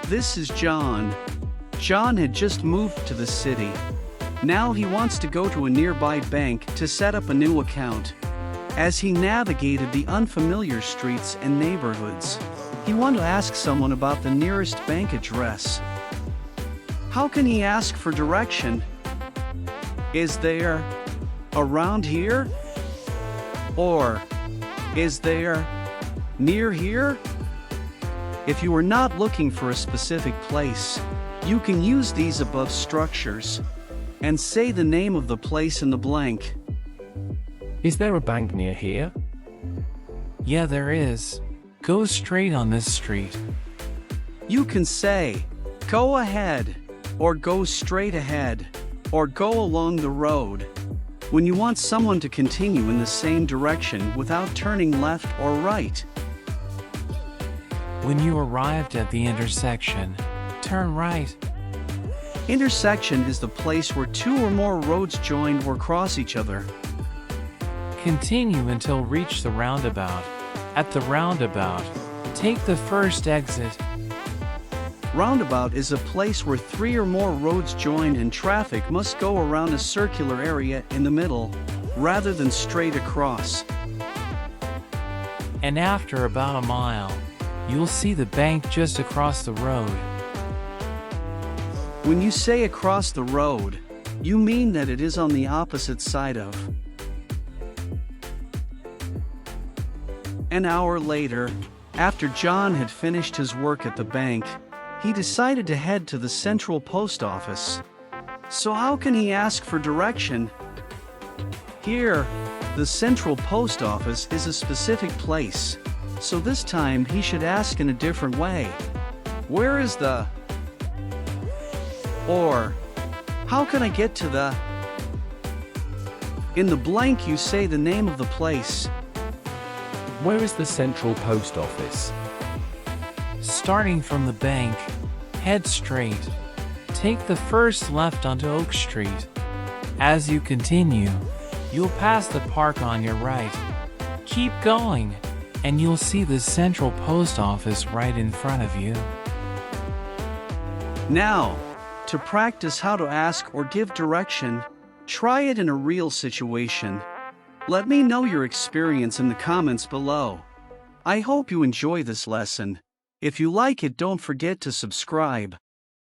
This is John. John had just moved to the city. Now he wants to go to a nearby bank to set up a new account. As he navigated the unfamiliar streets and neighborhoods, he wanted to ask someone about the nearest bank address. How can he ask for direction? Is there around here? Or is there near here? If you are not looking for a specific place, you can use these above structures and say the name of the place in the blank. Is there a bank near here? Yeah, there is. Go straight on this street. You can say, go ahead, or go straight ahead, or go along the road, when you want someone to continue in the same direction without turning left or right. When you arrived at the intersection, turn right. Intersection is the place where two or more roads join or cross each other. Continue until reach the roundabout. At the roundabout, take the first exit. Roundabout is a place where three or more roads join and traffic must go around a circular area in the middle, rather than straight across. And after about a mile, you'll see the bank just across the road. When you say across the road, you mean that it is on the opposite side of. An hour later, after John had finished his work at the bank, he decided to head to the central post office. So how can he ask for direction? Here, the central post office is a specific place, so this time he should ask in a different way. Where is the? Or, how can I get to the? In the blank you say the name of the place. Where is the central post office? Starting from the bank, head straight. Take the first left onto Oak Street. As you continue, you'll pass the park on your right. Keep going, and you'll see the central post office right in front of you. Now, to practice how to ask or give direction, try it in a real situation. Let me know your experience in the comments below. I hope you enjoy this lesson. If you like it, don't forget to subscribe.